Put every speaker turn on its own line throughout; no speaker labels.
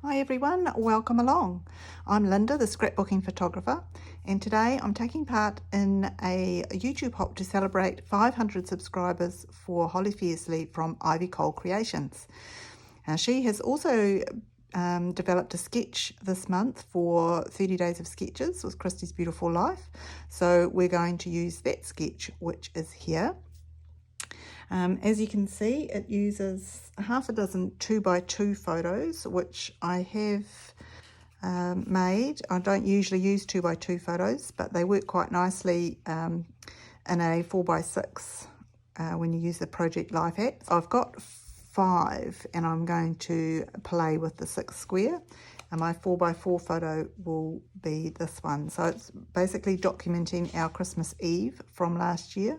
Hi everyone, welcome along. I'm Linda, the scrapbooking photographer, and today I'm taking part in a YouTube hop to celebrate 500 subscribers for Holly Fiercely from Ivy Cole Creations. She has also developed a sketch this month for 30 Days of Sketches with Christy's Beautiful Life, so we're going to use that sketch, which is here. As you can see, it uses half a dozen 2x2 photos, which I have made. I don't usually use 2x2 photos, but they work quite nicely in a 4x6 when you use the Project Life app. I've got 5 and I'm going to play with the 6 square, and my 4x4 photo will be this one. So it's basically documenting our Christmas Eve from last year.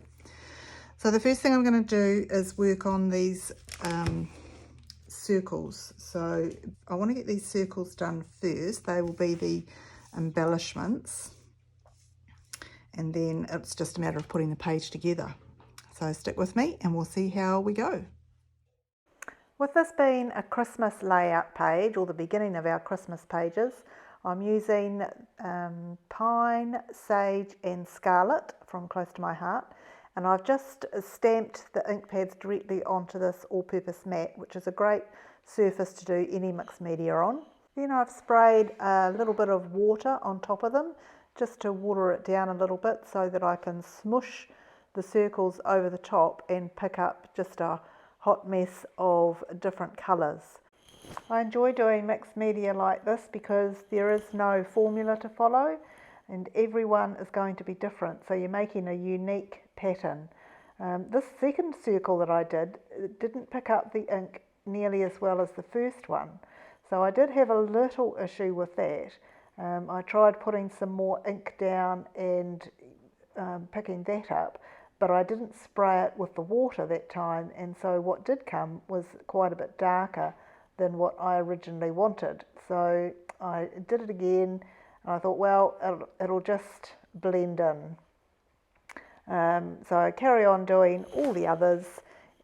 So the first thing I'm going to do is work on these circles. So I want to get these circles done first. They will be the embellishments, and then it's just a matter of putting the page together. So stick with me and we'll see how we go. With this being a Christmas layout page, or the beginning of our Christmas pages, I'm using Pine, Sage and Scarlet from Close to My Heart. And I've just stamped the ink pads directly onto this all-purpose mat, which is a great surface to do any mixed media on. Then I've sprayed a little bit of water on top of them, just to water it down a little bit so that I can smush the circles over the top and pick up just a hot mess of different colours. I enjoy doing mixed media like this because there is no formula to follow, and everyone is going to be different, so you're making a unique pattern. This second circle that I didn't pick up the ink nearly as well as the first one, so I did have a little issue with that. I tried putting some more ink down and picking that up, but I didn't spray it with the water that time, and so what did come was quite a bit darker than what I originally wanted. So I did it again, and I thought, well, it'll just blend in. So I carry on doing all the others,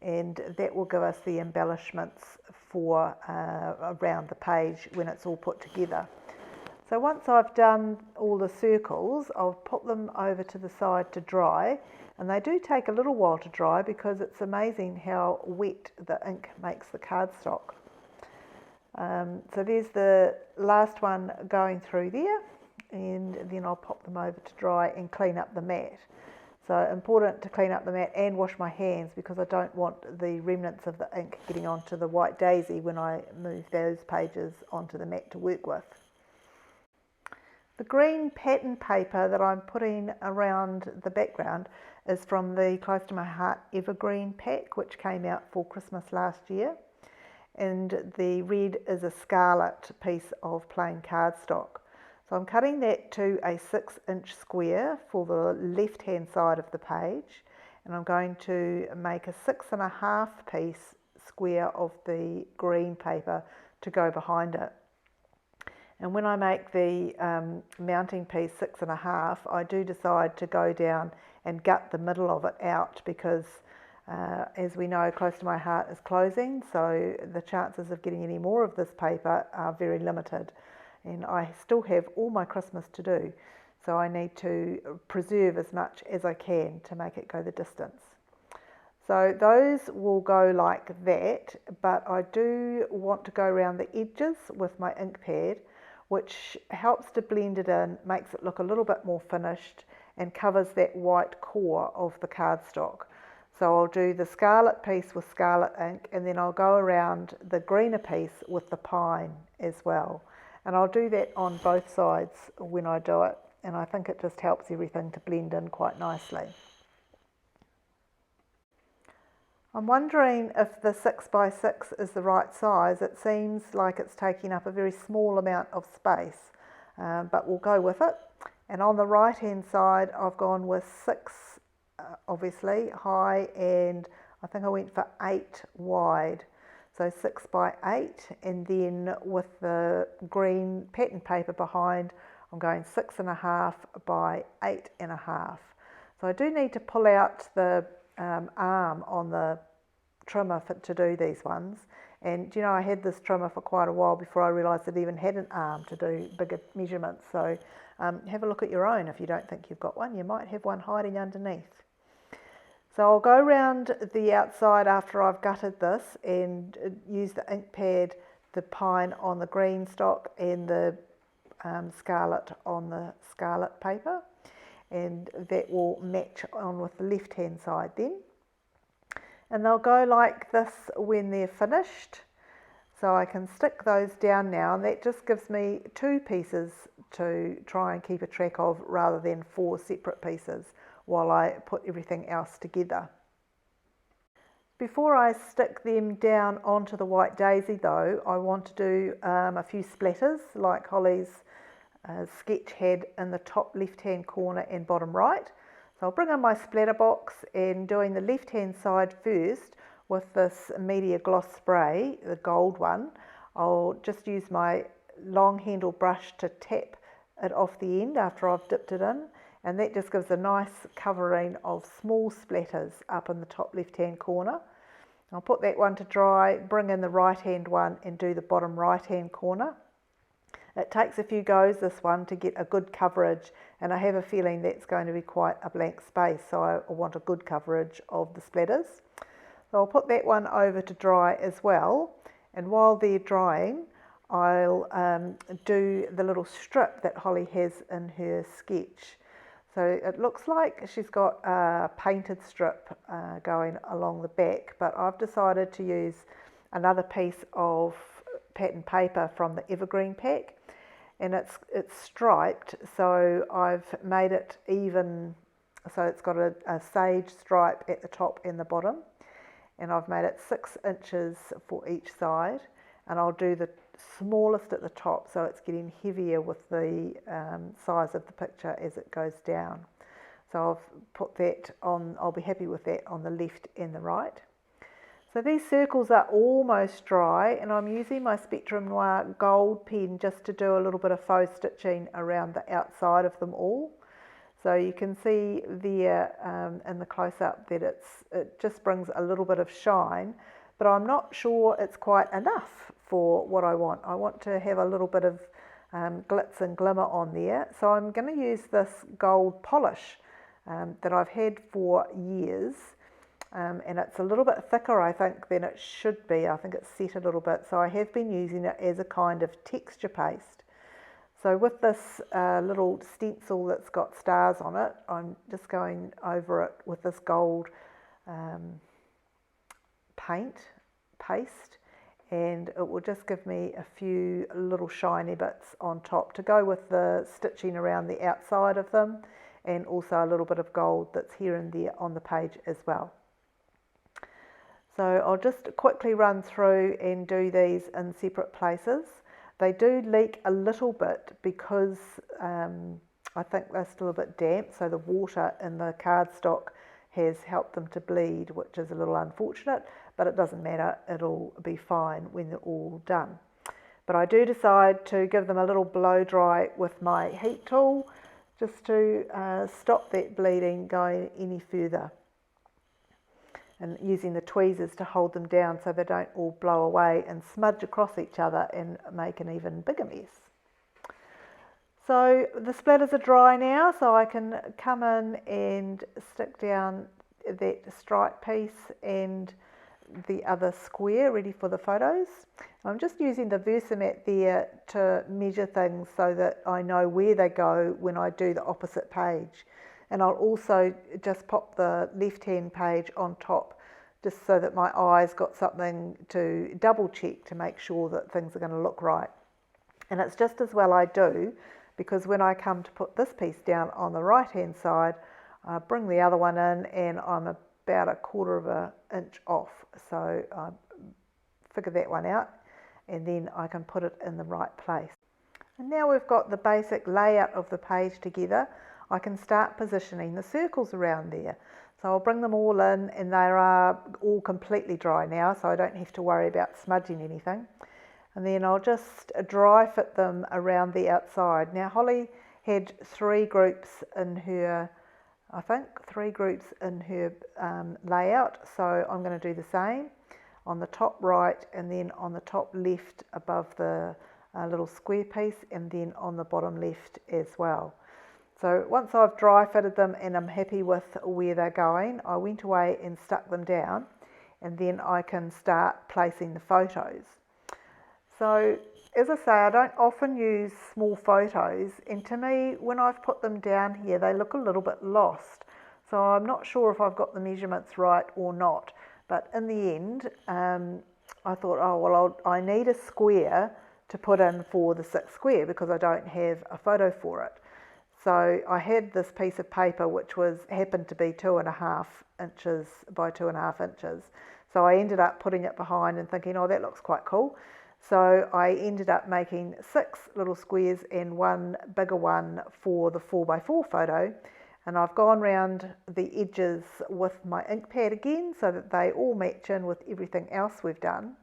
and that will give us the embellishments for around the page when it's all put together. So once I've done all the circles, I'll put them over to the side to dry, and they do take a little while to dry because it's amazing how wet the ink makes the cardstock. So there's the last one going through there, and then I'll pop them over to dry and clean up the mat. So important to clean up the mat and wash my hands, because I don't want the remnants of the ink getting onto the white daisy when I move those pages onto the mat to work with. The green pattern paper that I'm putting around the background is from the Close to My Heart Evergreen pack, which came out for Christmas last year. And the red is a scarlet piece of plain cardstock. So I'm cutting that to a 6-inch square for the left hand side of the page, and I'm going to make a 6.5 piece square of the green paper to go behind it. And when I make the mounting piece 6.5, I do decide to go down and gut the middle of it out, because as we know, Close to My Heart is closing, so the chances of getting any more of this paper are very limited. And I still have all my Christmas to do, so I need to preserve as much as I can to make it go the distance. So those will go like that, but I do want to go around the edges with my ink pad, which helps to blend it in, makes it look a little bit more finished, and covers that white core of the cardstock. So I'll do the scarlet piece with scarlet ink, and then I'll go around the greener piece with the pine as well. And I'll do that on both sides when I do it, and I think it just helps everything to blend in quite nicely. I'm wondering if the 6x6 is the right size. It seems like it's taking up a very small amount of space, but we'll go with it. And on the right hand side, I've gone with 6 obviously high, and I think I went for 8 wide, so 6x8, and then with the green pattern paper behind, I'm going 6.5 by 8.5. So I do need to pull out the arm on the trimmer to do these ones,
And you know, I had this trimmer for quite a while before I realised it even had an arm to do bigger measurements. So have a look at your own. If you don't think you've got one, you might have one hiding underneath. So I'll go around the outside after I've gutted this and use the ink pad, the pine on the green stock and the scarlet on the scarlet paper, and that will match on with the left hand side then. And they'll go like this when they're finished. So I can stick those down now, and that just gives me 2 pieces to try and keep a track of rather than 4 separate pieces while I put everything else together. Before I stick them down onto the white daisy though, I want to do a few splatters like Holly's sketch had in the top left hand corner and bottom right. So I'll bring in my splatter box and doing the left hand side first with this Media Gloss spray, the gold one. I'll just use my long handle brush to tap it off the end after I've dipped it in, and that just gives a nice covering of small splatters up in the top left hand corner. I'll put that one to dry, bring in the right hand one and do the bottom right hand corner. It takes a few goes, this one, to get a good coverage, and I have a feeling that's going to be quite a blank space, so I want a good coverage of the splatters. So I'll put that one over to dry as well, and while they're drying I'll do the little strip that Holly has in her sketch. So it looks like she's got a painted strip going along the back, but I've decided to use another piece of pattern paper from the Evergreen pack, and it's striped, so I've made it even, so it's got a sage stripe at the top and the bottom, and I've made it 6 inches for each side, and I'll do the smallest at the top so it's getting heavier with the size of the picture as it goes down. So I've put that on, I'll be happy with that on the left and the right. So these circles are almost dry, and I'm using my Spectrum Noir gold pen just to do a little bit of faux stitching around the outside of them all. So you can see there in the close-up that it just brings a little bit of shine, but I'm not sure it's quite enough for what I want. I want to have a little bit of glitz and glimmer on there. So I'm going to use this gold polish that I've had for years, and it's a little bit thicker, I think, than it should be. I think it's set a little bit, so I have been using it as a kind of texture paste. So with this little stencil that's got stars on it, I'm just going over it with this gold paste, and it will just give me a few little shiny bits on top to go with the stitching around the outside of them, and also a little bit of gold that's here and there on the page as well. So I'll just quickly run through and do these in separate places. They do leak a little bit because I think they're still a bit damp, so the water in the cardstock has helped them to bleed, which is a little unfortunate, but it doesn't matter, it'll be fine when they're all done. But I do decide to give them a little blow dry with my heat tool just to stop that bleeding going any further, and using the tweezers to hold them down so they don't all blow away and smudge across each other and make an even bigger mess. So the splatters are dry now, so I can come in and stick down that stripe piece and the other square ready for the photos. I'm just using the Versamat there to measure things so that I know where they go when I do the opposite page. And I'll also just pop the left-hand page on top just so that my eye's got something to double check to make sure that things are going to look right. And it's just as well I do, because when I come to put this piece down on the right-hand side, I bring the other one in and I'm about 1/4 of an inch off. So I figure that one out, and then I can put it in the right place. And now we've got the basic layout of the page together, I can start positioning the circles around there. So I'll bring them all in, and they are all completely dry now, so I don't have to worry about smudging anything. And then I'll just dry fit them around the outside. Now Holly had 3 groups in her, I think 3 groups in her layout, so I'm going to do the same. on the top right, and then on the top left above the little square piece, and then on the bottom left as well. So once I've dry fitted them and I'm happy with where they're going, I went away and stuck them down, and then I can start placing the photos. So as I say, I don't often use small photos, and to me, when I've put them down here, they look a little bit lost. So I'm not sure if I've got the measurements right or not, but in the end, I thought, oh, well, I need a square to put in for the 6 square because I don't have a photo for it. So I had this piece of paper which happened to be 2.5 inches by 2.5 inches. So I ended up putting it behind and thinking, oh, that looks quite cool. So I ended up making 6 little squares and one bigger one for the 4x4 photo. And I've gone round the edges with my ink pad again so that they all match in with everything else we've done.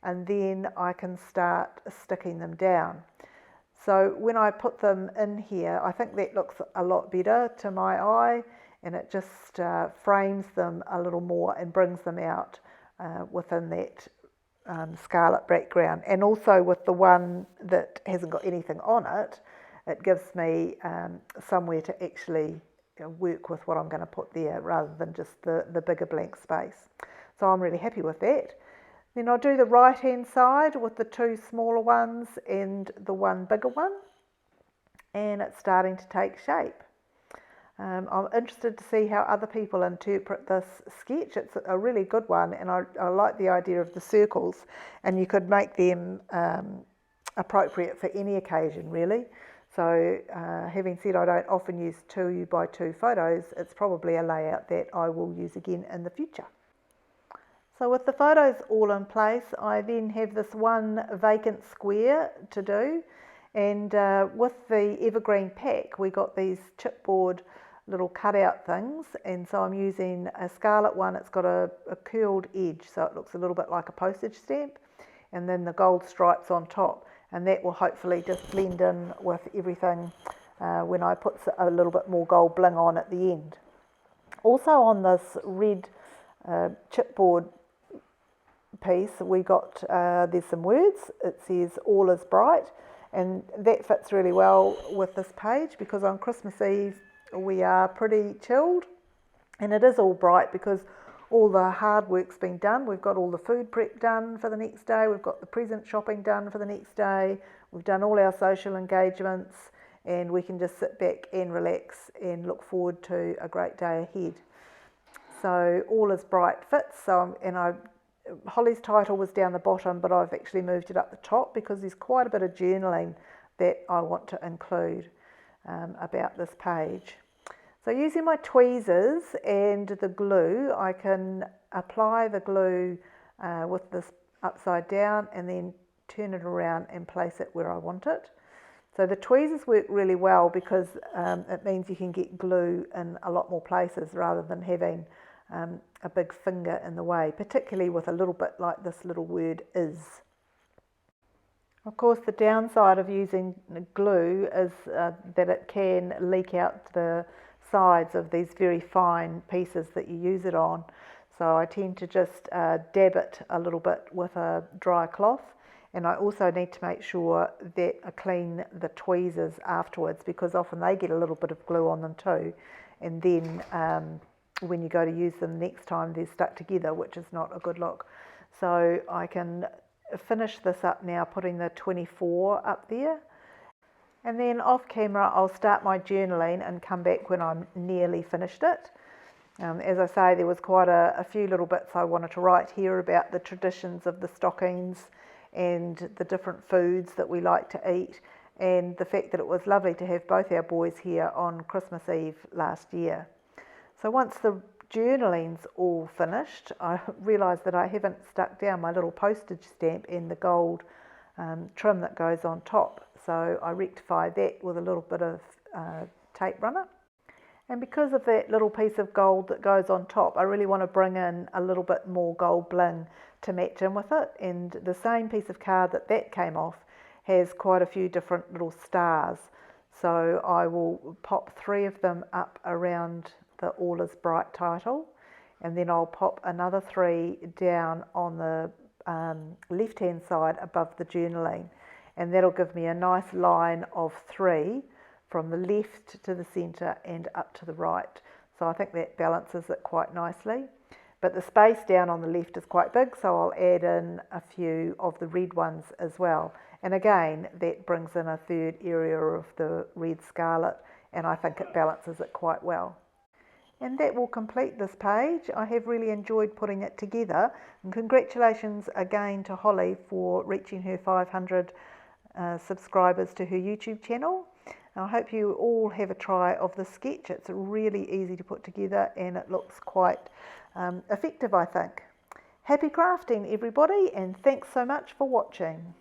And then I can start sticking them down. So when I put them in here, I think that looks a lot better to my eye, and it just frames them a little more and brings them out within that scarlet background. And also with the one that hasn't got anything on it, it gives me somewhere to actually work with what I'm going to put there rather than just the bigger blank space. So I'm really happy with that. Then I'll do the right hand side with the 2 smaller ones and the one bigger one, and it's starting to take shape. I'm interested to see how other people interpret this sketch. It's a really good one, and I like the idea of the circles, and you could make them appropriate for any occasion really. So having said I don't often use 2x2 photos, it's probably a layout that I will use again in the future. So with the photos all in place, I then have this one vacant square to do, and with the evergreen pack we got these chipboard little cutout things, and so I'm using a scarlet one. It's got a curled edge so it looks a little bit like a postage stamp, and then the gold stripes on top, and that will hopefully just blend in with everything when I put a little bit more gold bling on at the end. Also on this red chipboard piece we got there's some words. It says all is bright, and that fits really well with this page because on Christmas Eve we are pretty chilled, and it is all bright because all the hard work's been done. We've got all the food prep done for the next day, we've got the present shopping done for the next day, we've done all our social engagements, and we can just sit back and relax and look forward to a great day ahead. So all is bright fits. So Holly's title was down the bottom, but I've actually moved it up the top because there's quite a bit of journaling that I want to include about this page. So using my tweezers and the glue, I can apply the glue with this upside down and then turn it around and place it where I want it. So the tweezers work really well because it means you can get glue in a lot more places rather than having a big finger in the way, particularly with a little bit like this little word is. Of course, the downside of using glue is that it can leak out the sides of these very fine pieces that you use it on. So I tend to just dab it a little bit with a dry cloth, and I also need to make sure that I clean the tweezers afterwards because often they get a little bit of glue on them too, and then when you go to use them next time they're stuck together, which is not a good look. So I can finish this up now, putting the 24 up there, and then off camera I'll start my journaling and come back when I'm nearly finished it. As I say, there was quite a few little bits I wanted to write here about the traditions of the stockings and the different foods that we like to eat, and the fact that it was lovely to have both our boys here on Christmas Eve last year. So once the journaling's all finished, I realised that I haven't stuck down my little postage stamp and the gold trim that goes on top. So I rectified that with a little bit of tape runner. And because of that little piece of gold that goes on top, I really want to bring in a little bit more gold bling to match in with it. And the same piece of card that came off has quite a few different little stars. So I will pop 3 of them up around the All is Bright title, and then I'll pop another 3 down on the left hand side above the journaling, and that'll give me a nice line of 3 from the left to the centre and up to the right. So I think that balances it quite nicely. But the space down on the left is quite big, so I'll add in a few of the red ones as well. And again, that brings in a third area of the red scarlet, and I think it balances it quite well. And that will complete this page. I have really enjoyed putting it together, and congratulations again to Holly for reaching her 500 subscribers to her YouTube channel. I hope you all have a try of the sketch. It's really easy to put together and it looks quite effective, I think. Happy crafting, everybody, and thanks so much for watching.